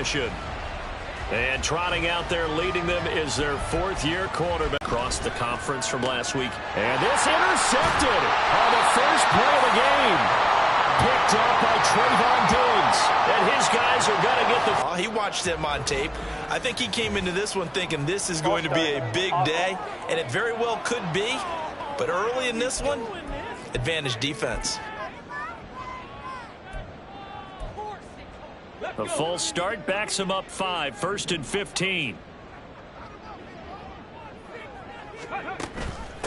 possession. And trotting out there leading them is their fourth-year quarterback. Across the conference from last week. And this intercepted on the first play of the game. Picked up by Trayvon Diggs. And his guys are going to get the... He watched him on tape. I think he came into this one thinking this is going to be a big day. And it very well could be. But early in this one, advantage defense. The full start backs him up 5, 1st and 15.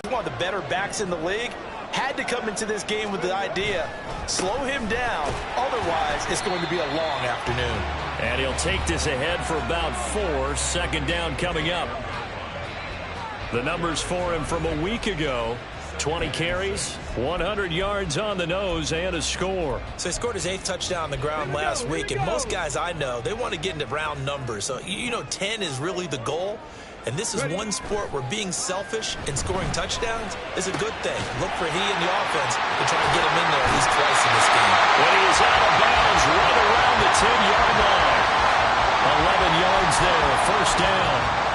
One of the better backs in the league had to come into this game with the idea, slow him down, otherwise it's going to be a long afternoon. And he'll take this ahead for about 4, 2nd down coming up. The numbers for him from a week ago: 20 carries, 100 yards on the nose, and a score. So he scored his 8th touchdown on the ground last week, and most guys I know, they want to get into round numbers. So, you know, 10 is really the goal. And this is one sport where being selfish and scoring touchdowns is a good thing. Look for he and the offense to try to get him in there at least twice in this game. When he is out of bounds right around the 10-yard line. 11 yards there, 1st down.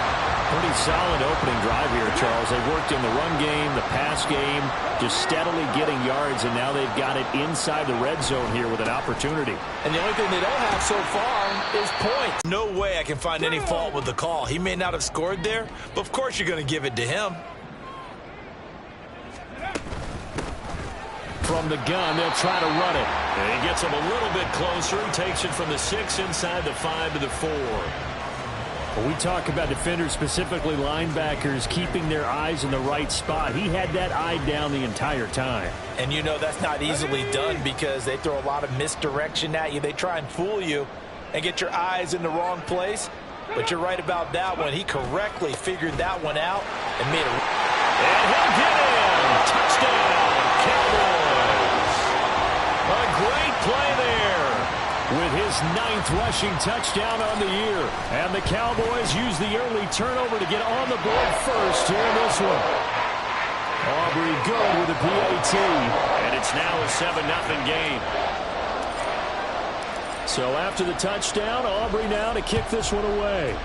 Pretty solid opening drive here, Charles. They worked in the run game, the pass game, just steadily getting yards, and now they've got it inside the red zone here with an opportunity. And the only thing they don't have so far is points. No way I can find any fault with the call. He may not have scored there, but of course you're going to give it to him. From the gun, they'll try to run it. And he gets him a little bit closer. He takes it from the 6 inside the 5 to the 4. When we talk about defenders, specifically linebackers, keeping their eyes in the right spot, he had that eye down the entire time. And you know that's not easily done because they throw a lot of misdirection at you. They try and fool you and get your eyes in the wrong place. But you're right about that one. He correctly figured that one out and made it. And he'll get in. Touchdown, Cowboys. A great play there. With his 9th rushing touchdown on the year. And the Cowboys use the early turnover to get on the board first here in this one. Aubrey good with a PAT. And it's now a 7-0 game. So after the touchdown, Aubrey now to kick this one away.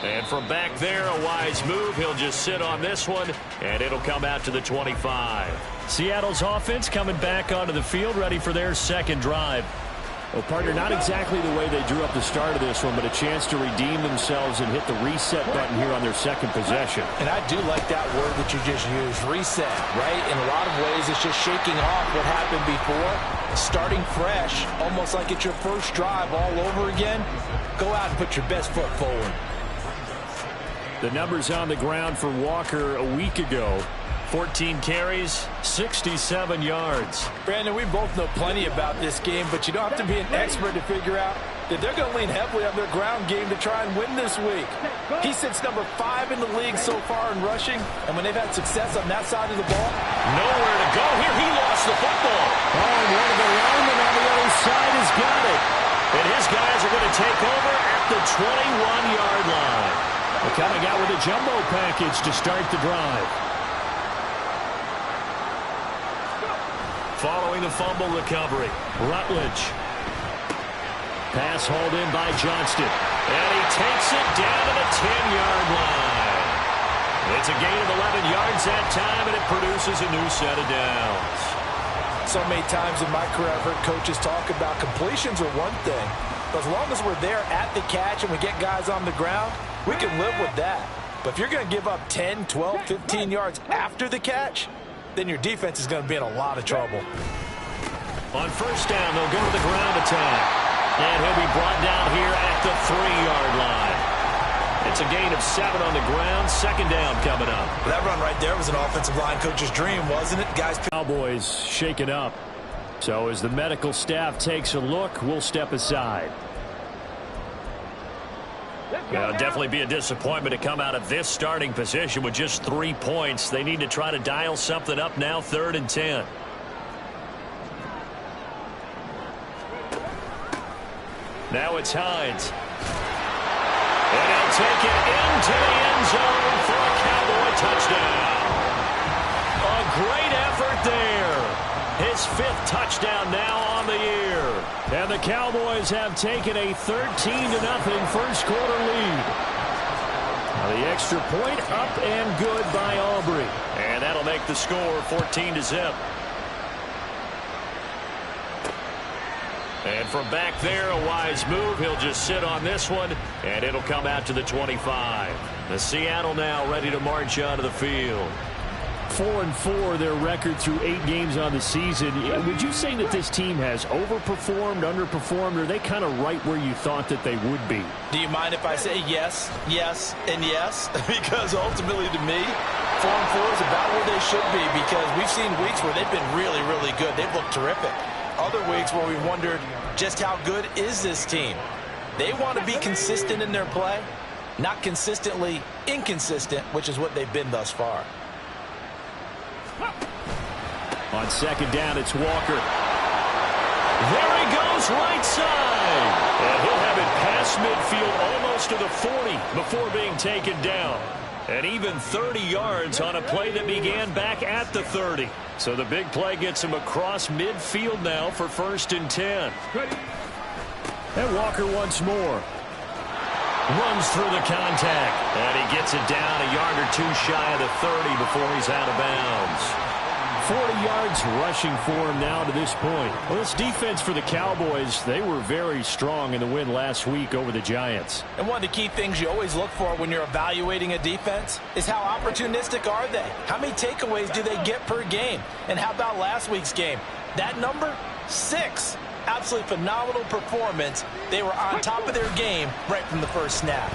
And from back there, a wise move. He'll just sit on this one, and it'll come out to the 25. Seattle's offense coming back onto the field, ready for their 2nd drive. Well, partner, not exactly the way they drew up the start of this one, but a chance to redeem themselves and hit the reset button here on their 2nd possession. And I do like that word that you just used, reset, right? In a lot of ways, it's just shaking off what happened before, starting fresh, almost like it's your first drive all over again. Go out and put your best foot forward. The numbers on the ground for Walker a week ago: 14 carries, 67 yards. Brandon, we both know plenty about this game, but you don't have to be an expert to figure out that they're going to lean heavily on their ground game to try and win this week. He sits number 5 in the league so far in rushing, and when they've had success on that side of the ball, nowhere to go here. He lost the football. Oh, and one of the linemen on the other side has got it. And his guys are going to take over at the 21-yard line. They're coming out with a jumbo package to start the drive. Following the fumble recovery, Rutledge. Pass hauled in by Johnston. And he takes it down to the 10-yard line. It's a gain of 11 yards that time, and it produces a new set of downs. So many times in my career I've heard coaches talk about completions are one thing. But as long as we're there at the catch and we get guys on the ground, we can live with that. But if you're going to give up 10, 12, 15 yards after the catch, then your defense is going to be in a lot of trouble. On 1st down, they'll go to the ground attack. And he'll be brought down here at the 3-yard line. It's a gain of 7 on the ground. 2nd down coming up. That run right there was an offensive line coach's dream, wasn't it? Guys, Cowboys shaken up. So as the medical staff takes a look, we'll step aside. It'll definitely be a disappointment to come out of this starting position with just 3 points. They need to try to dial something up now, 3rd and 10. Now it's Hines. And he'll take it into the end zone for a Cowboy touchdown. A great effort there. His 5th touchdown now on the year. And the Cowboys have taken a 13-0 first quarter lead. The extra point up and good by Aubrey. And that'll make the score 14-0. And from back there, a wise move. He'll just sit on this one, and it'll come out to the 25. The Seattle now ready to march onto the field. 4-4 their record through 8 games on the season. Would you say that this team has overperformed, underperformed, or are they kind of right where you thought that they would be? Do you mind if I say yes, yes, and yes? Because ultimately to me, 4-4 is about where they should be, because we've seen weeks where they've been really, really good. They've looked terrific. Other weeks where we wondered just how good is this team. They want to be consistent in their play, not consistently inconsistent, which is what they've been thus far. On second down, it's Walker. There he goes, right side. And he'll have it past midfield almost to the 40 before being taken down. And even 30 yards on a play that began back at the 30. So the big play gets him across midfield now for 1st and 10. And Walker once more. Runs through the contact. And he gets it down a yard or two shy of the 30 before he's out of bounds. 40 yards rushing for him now to this point. Well, this defense for the Cowboys, they were very strong in the win last week over the Giants. And one of the key things you always look for when you're evaluating a defense is how opportunistic are they? How many takeaways do they get per game? And how about last week's game? That number? 6. Absolutely phenomenal performance. They were on top of their game right from the first snap.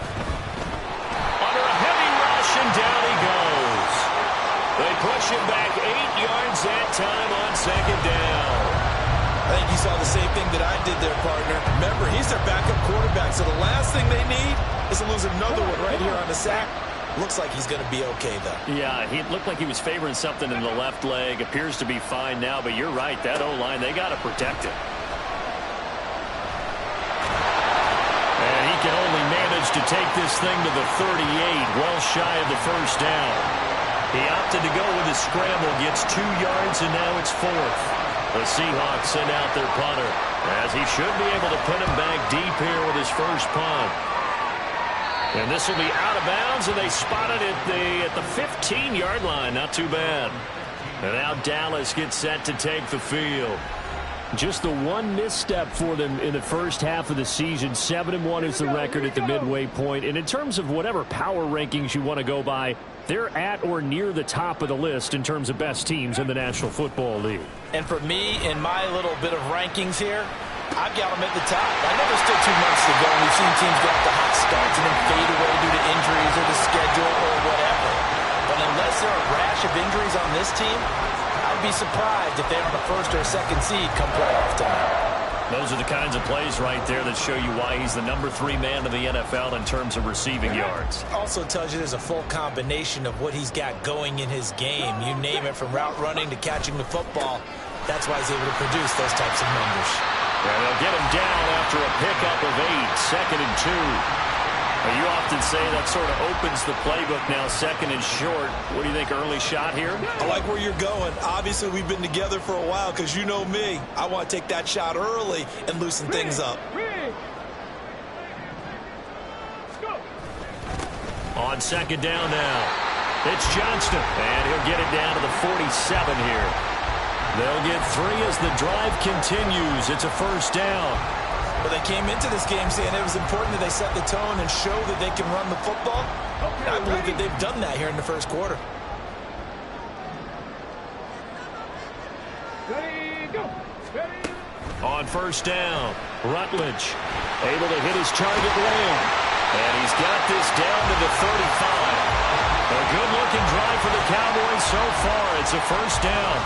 Under a heavy rush, and down he goes. They push him back 8 yards that time on second down. I think you saw the same thing that I did there, partner. Remember, he's their backup quarterback, so the last thing they need is to lose another one right here on the sack. Looks like he's going to be okay, though. Yeah, he looked like he was favoring something in the left leg. Appears to be fine now, but you're right. That O-line, they got to protect it. And he can only manage to take this thing to the 38, well shy of the first down. He opted to go with his scramble, gets 2 yards, and now it's 4th. The Seahawks send out their punter, as he should be able to put him back deep here with his first punt. And this will be out of bounds, and they spotted it at the 15-yard line. Not too bad. And now Dallas gets set to take the field. Just the one misstep for them in the first half of the season. 7-1 is the record at the midway point. And in terms of whatever power rankings you want to go by, they're at or near the top of the list in terms of best teams in the National Football League. And for me, in my little bit of rankings here, I've got them at the top. I know there's still 2 months to go, and we've seen teams get off to hot starts and then fade away due to injuries or the schedule or whatever. But unless there are a rash of injuries on this team, I'd be surprised if they're on the 1st or 2nd seed come playoff time. Those are the kinds of plays right there that show you why he's the number 3 man in the NFL in terms of receiving yards. Also tells you there's a full combination of what he's got going in his game. You name it, from route running to catching the football. That's why he's able to produce those types of numbers. And they'll get him down after a pickup of 8, 2nd and 2. You often say that sort of opens the playbook now, 2nd and short. What do you think, early shot here? I like where you're going. Obviously, we've been together for a while because you know me. I want to take that shot early and loosen things up. On second down now, it's Johnston, and he'll get it down to the 47 here. They'll get 3 as the drive continues. It's a first down. Well, they came into this game saying it was important that they set the tone and show that they can run the football. And I believe that they've done that here in the first quarter. On first down, Rutledge able to hit his target man. And he's got this down to the 35. A good-looking drive for the Cowboys so far. It's a first down.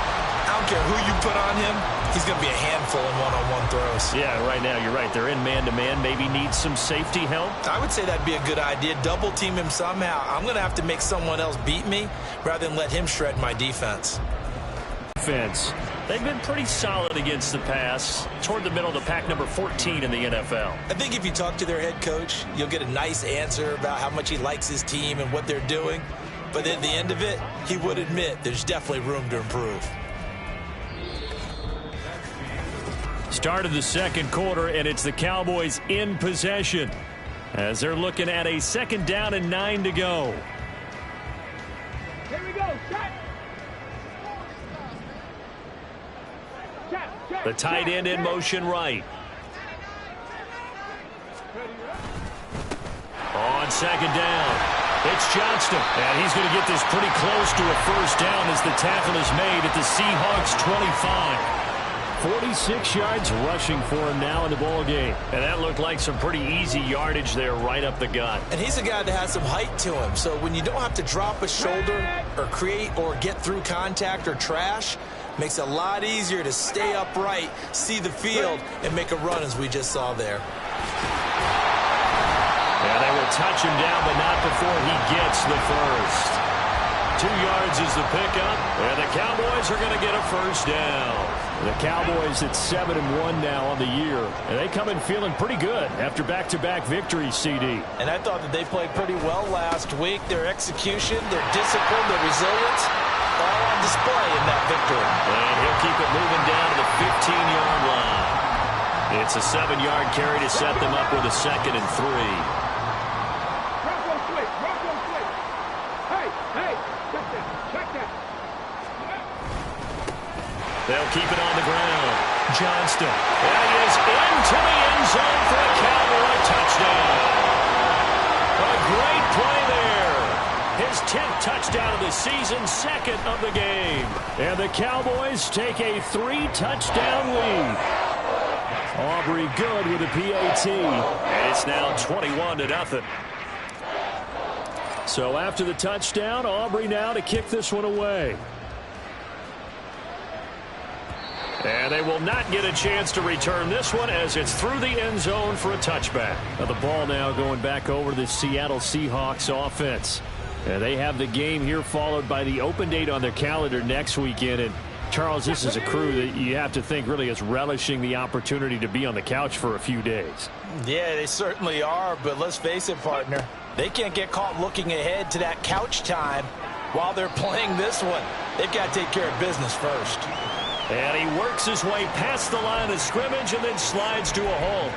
I don't care who you put on him, he's going to be a handful in one-on-one throws. Yeah, right now, you're right. They're in man-to-man. Maybe needs some safety help. I would say that'd be a good idea. Double team him somehow. I'm going to have to make someone else beat me rather than let him shred my defense. They've been pretty solid against the pass. Toward the middle of the pack, number 14 in the NFL. I think if you talk to their head coach, you'll get a nice answer about how much he likes his team and what they're doing. But at the end of it, he would admit there's definitely room to improve. Start of the second quarter, and it's the Cowboys in possession as they're looking at a 2nd down and 9 to go. Here we go. The tight end in motion right. On 2nd down, it's Johnston. And he's going to get this pretty close to a 1st down as the tackle is made at the Seahawks 25. 46 yards rushing for him now in the ball game. And that looked like some pretty easy yardage there right up the gut. And he's a guy that has some height to him. So when you don't have to drop a shoulder or create or get through contact or trash, makes it a lot easier to stay upright, see the field, and make a run as we just saw there. Yeah, they will touch him down, but not before he gets the first. 2 yards is the pickup, and the Cowboys are going to get a 1st down. The Cowboys at 7-1 now on the year, and they come in feeling pretty good after back-to-back victories, CD. And I thought that they played pretty well last week. Their execution, their discipline, their resilience, all on display in that victory. And he'll keep it moving down to the 15-yard line. It's a 7-yard carry to set them up with a 2nd and 3. They'll keep it on the ground. Johnston. And he is into the end zone for a Cowboy touchdown. A great play there. His 10th touchdown of the season, 2nd of the game. And the Cowboys take a 3-touchdown lead. Aubrey good with a PAT. And it's now 21-0. So after the touchdown, Aubrey now to kick this one away. And they will not get a chance to return this one as it's through the end zone for a touchback. Now the ball now going back over to the Seattle Seahawks offense. And they have the game here followed by the open date on their calendar next weekend. And Charles, this is a crew that you have to think really is relishing the opportunity to be on the couch for a few days. Yeah, they certainly are, but let's face it, partner. They can't get caught looking ahead to that couch time while they're playing this one. They've got to take care of business first. And he works his way past the line of scrimmage and then slides to a hole.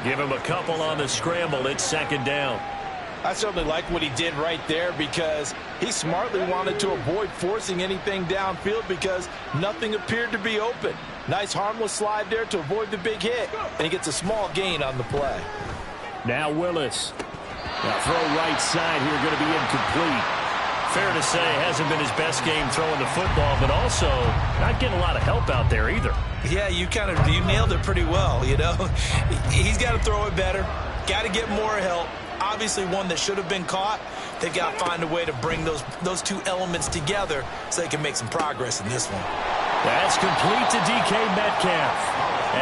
Give him a couple on the scramble. It's 2nd down. I certainly like what he did right there because he smartly wanted to avoid forcing anything downfield because nothing appeared to be open. Nice harmless slide there to avoid the big hit, and he gets a small gain on the play. Now Willis. Now throw right side here, going to be incomplete. Fair to say, hasn't been his best game throwing the football, but also not getting a lot of help out there either. Yeah, you nailed it pretty well, you know. He's got to throw it better, got to get more help. Obviously one that should have been caught. They've got to find a way to bring those two elements together so they can make some progress in this one. That's complete to DK Metcalf.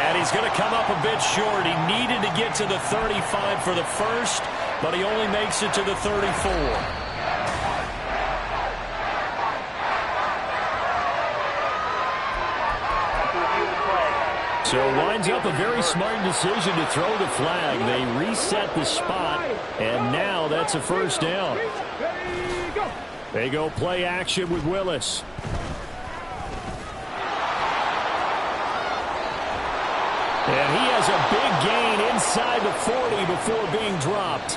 And he's going to come up a bit short. He needed to get to the 35 for the first, but he only makes it to the 34. So winds up a very smart decision to throw the flag. They reset the spot, and now that's a 1st down. They go play action with Willis. And he has a big gain inside the 40 before being dropped.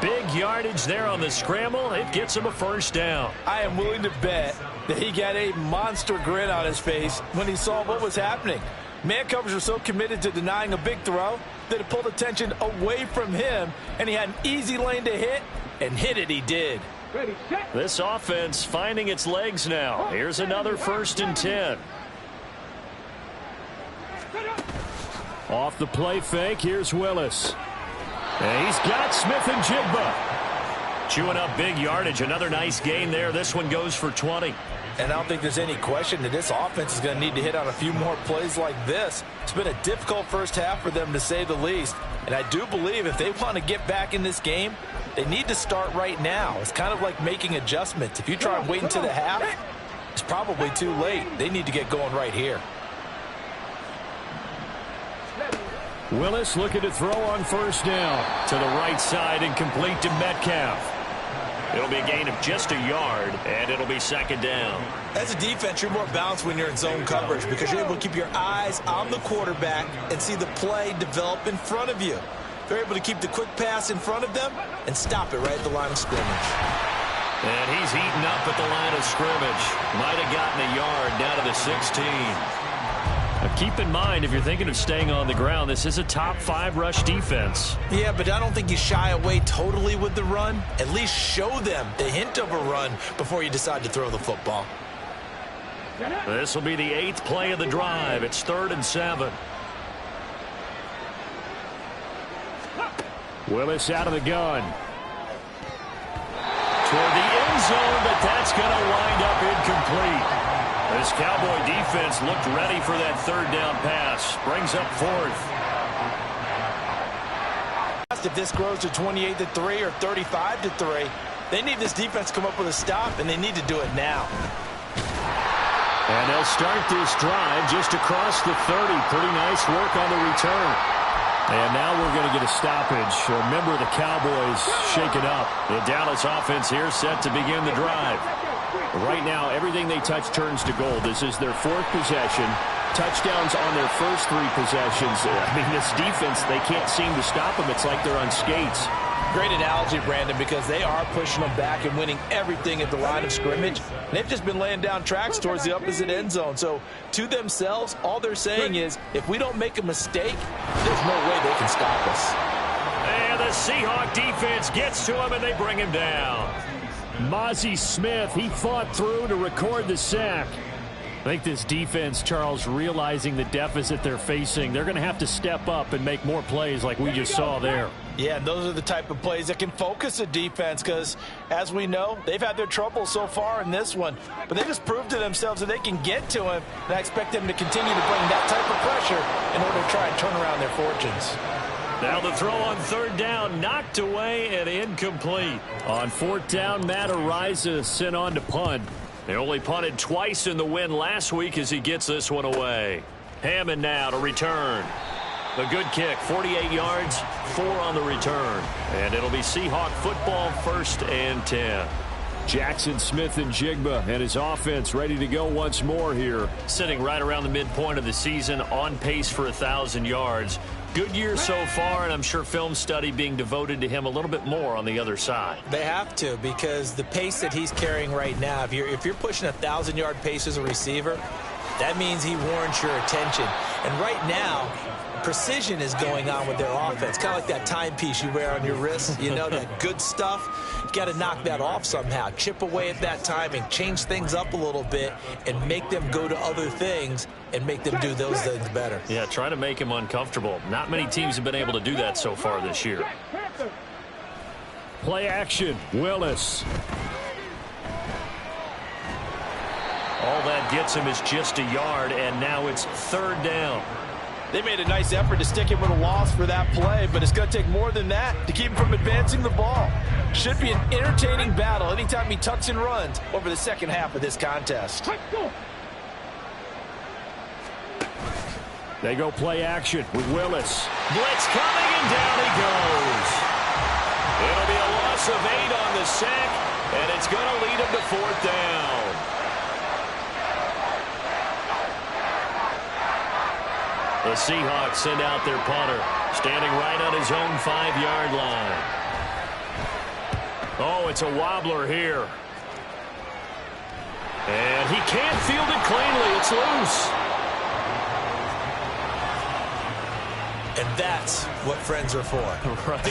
Big yardage there on the scramble. It gets him a 1st down. I am willing to bet that he got a monster grin on his face when he saw what was happening. Man coverage were so committed to denying a big throw that it pulled attention away from him, and he had an easy lane to hit, and hit it he did. This offense finding its legs now. Here's another 1st and 10. Off the play fake, here's Willis. And he's got Smith and Jigba. Chewing up big yardage. Another nice gain there. This one goes for 20. And I don't think there's any question that this offense is going to need to hit on a few more plays like this. It's been a difficult first half for them, to say the least. And I do believe if they want to get back in this game, they need to start right now. It's kind of like making adjustments. If you try and wait until the half, it's probably too late. They need to get going right here. Willis looking to throw on 1st down. To the right side and complete to Metcalf. It'll be a gain of just a yard, and it'll be second down. As a defense, you're more balanced when you're in zone coverage because you're able to keep your eyes on the quarterback and see the play develop in front of you. They're able to keep the quick pass in front of them and stop it right at the line of scrimmage. And he's eaten up at the line of scrimmage. Might have gotten a yard down to the 16. Now keep in mind, if you're thinking of staying on the ground, this is a top 5 rush defense. Yeah, but I don't think you shy away totally with the run. At least show them the hint of a run before you decide to throw the football. This will be the 8th play of the drive. It's 3rd and 7. Willis out of the gun. Toward the end zone, but that's going to wind up incomplete. This Cowboy defense looked ready for that 3rd down pass. Brings up 4th. If this grows to 28-3 or 35-3, they need this defense to come up with a stop, and they need to do it now. And they'll start this drive just across the 30. Pretty nice work on the return. And now we're going to get a stoppage. A member of the Cowboys shaken up. The Dallas offense here set to begin the drive. Right now, everything they touch turns to gold. This is their 4th possession. Touchdowns on their first 3 possessions. I mean, this defense, they can't seem to stop them. It's like they're on skates. Great analogy, Brandon, because they are pushing them back and winning everything at the line of scrimmage. They've just been laying down tracks towards the opposite end zone. So to themselves, all they're saying is, if we don't make a mistake, there's no way they can stop us. And the Seahawk defense gets to him, and they bring him down. Mozzie Smith, he fought through to record the sack. I think this defense, Charles, realizing the deficit they're facing, they're going to have to step up and make more plays like we just saw there. Yeah, those are the type of plays that can focus a defense because, as we know, they've had their trouble so far in this one. But they just proved to themselves that they can get to him, and I expect them to continue to bring that type of pressure in order to try and turn around their fortunes. Now the throw on 3rd down, knocked away and incomplete. On 4th down, Matt Ariza sent on to punt. They only punted twice in the win last week as he gets this one away. Hammond now to return. A good kick, 48 yards, 4 on the return. And it'll be Seahawk football, 1st and 10. Jackson Smith and Jigba and his offense ready to go once more here. Sitting right around the midpoint of the season, on pace for 1,000 yards. Good year so far, and I'm sure film study being devoted to him a little bit more on the other side. They have to, because the pace that he's carrying right now, if you're pushing 1,000-yard pace as a receiver, that means he warrants your attention. And right now, precision is going on with their offense. Kind of like that timepiece you wear on your wrist. You know, that good stuff. You got to knock that off somehow. Chip away at that timing. Change things up a little bit and make them go to other things and make them do those things better. Yeah, try to make him uncomfortable. Not many teams have been able to do that so far this year. Play action. Willis. All that gets him is just a yard, and now it's 3rd down. They made a nice effort to stick him with a loss for that play, but it's going to take more than that to keep him from advancing the ball. Should be an entertaining battle anytime he tucks and runs over the second half of this contest. They go play action with Willis. Blitz coming, and down he goes. It'll be a loss of 8 on the sack, and it's going to lead him to 4th down. The Seahawks send out their punter, standing right on his own 5-yard line. Oh, it's a wobbler here. And he can't field it cleanly. It's loose. And that's what friends are for. Right.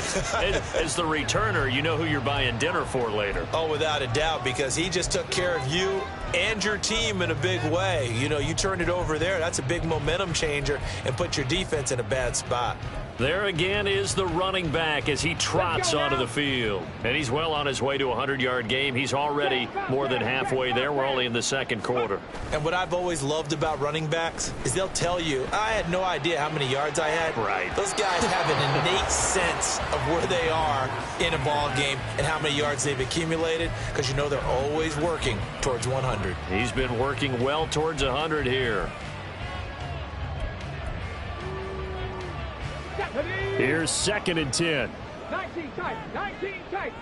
As the returner, you know who you're buying dinner for later. Oh, without a doubt, because he just took care of you and your team in a big way. You know, you turned it over there. That's a big momentum changer and put your defense in a bad spot. There again is the running back as he trots onto the field. And he's well on his way to a 100-yard game. He's already more than halfway there. We're only in the 2nd quarter. And what I've always loved about running backs is they'll tell you, I had no idea how many yards I had. Right. Those guys have an innate sense of where they are in a ball game and how many yards they've accumulated, because you know they're always working towards 100. He's been working well towards 100 here. Here's 2nd and 10. 19 tight, 19 tight.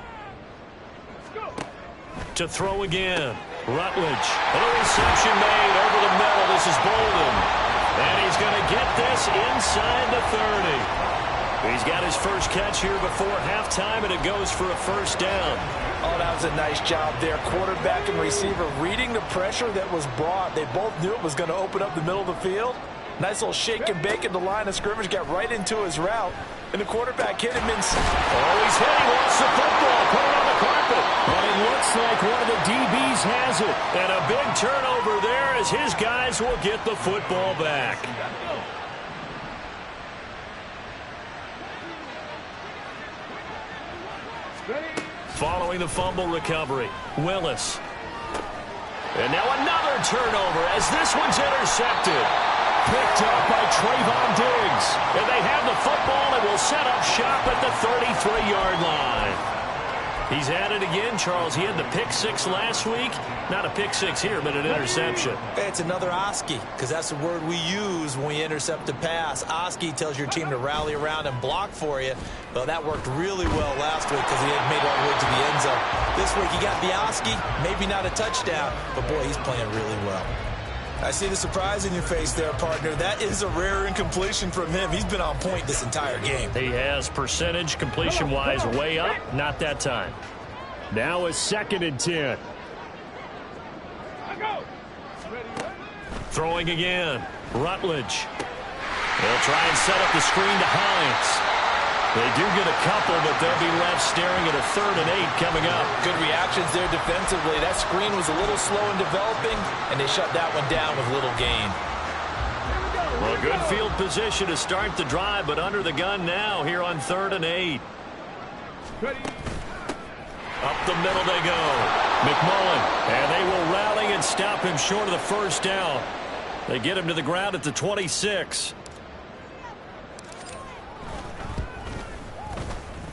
To throw again. Rutledge. A reception made over the middle. This is Bolden. And he's going to get this inside the 30. He's got his first catch here before halftime, and it goes for a first down. Oh, that was a nice job there. Quarterback and receiver reading the pressure that was brought. They both knew it was going to open up the middle of the field. Nice little shake and bake at the line of scrimmage. Got right into his route. And the quarterback hit him inside. Oh, he's hit. He lost the football. Put it on the carpet. But it looks like one of the DBs has it. And a big turnover there as his guys will get the football back. Following the fumble recovery, Willis. And now another turnover as this one's intercepted. Picked up by Trayvon Diggs. And they have the football and will set up shop at the 33-yard line. He's at it again, Charles. He had the pick six last week. Not a pick six here, but an interception. It's another Oski, because that's the word we use when we intercept a pass. Oski tells your team to rally around and block for you. Well, that worked really well last week because he had made it all the way to the end zone. This week he got the Oski, maybe not a touchdown, but boy, he's playing really well. I see the surprise in your face there, partner. That is a rare incompletion from him. He's been on point this entire game. He has percentage completion-wise way up. Not that time. Now a 2nd and 10. Throwing again. Rutledge. They'll try and set up the screen to Hines. They do get a couple, but they'll be left staring at a 3rd and 8 coming up. Good reactions there defensively. That screen was a little slow in developing, and they shut that one down with little gain. Well, good field position to start the drive, but under the gun now here on 3rd and 8. Up the middle they go. McMullen, and they will rally and stop him short of the first down. They get him to the ground at the 26.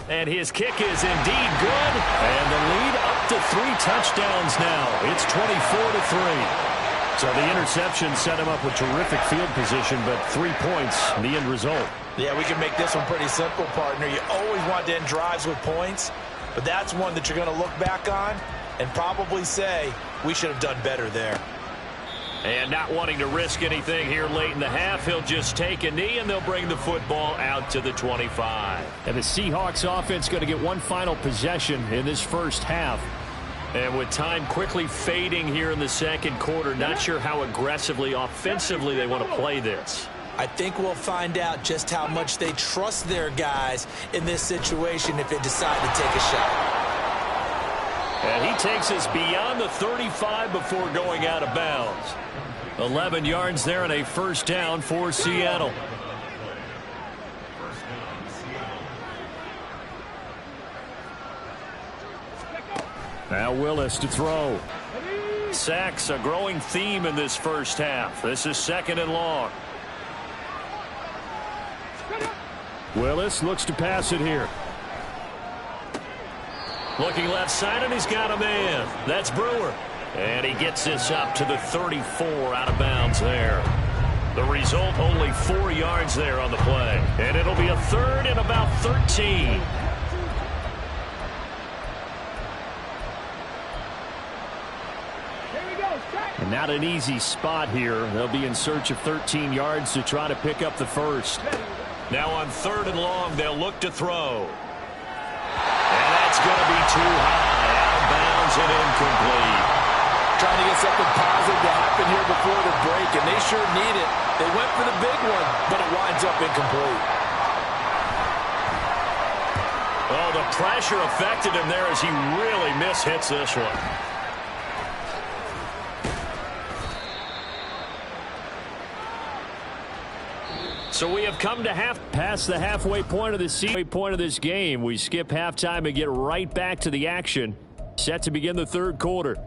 And his kick is indeed good. And the lead up to 3 touchdowns now. It's 24-3. So the interception set him up with terrific field position, but 3 points, the end result. Yeah, we can make this one pretty simple, partner. You always want to end drives with points, but that's one that you're going to look back on and probably say, we should have done better there. And not wanting to risk anything here late in the half, he'll just take a knee, and they'll bring the football out to the 25. And the Seahawks offense going to get one final possession in this first half. And with time quickly fading here in the second quarter, not sure how aggressively, offensively they want to play this. I think we'll find out just how much they trust their guys in this situation if they decide to take a shot. And he takes us beyond the 35 before going out of bounds. 11 yards there and a first down for Seattle. Now Willis to throw. Sacks, a growing theme in this first half. This is 2nd and long. Willis looks to pass it here. Looking left side, and he's got a man. That's Brewer. And he gets this up to the 34 out of bounds there. The result, only 4 yards there on the play. And it'll be a 3rd and about 13. And not an easy spot here. They'll be in search of 13 yards to try to pick up the first. Now on 3rd and long, they'll look to throw. And that's going to be too high. Out of bounds and incomplete. Trying to get something positive to happen here before the break, and they sure need it. They went for the big one, but it winds up incomplete. Oh, the pressure affected him there as he really mishits this one. So we have come to past the halfway point of this game. We skip halftime and get right back to the action. Set to begin the 3rd quarter.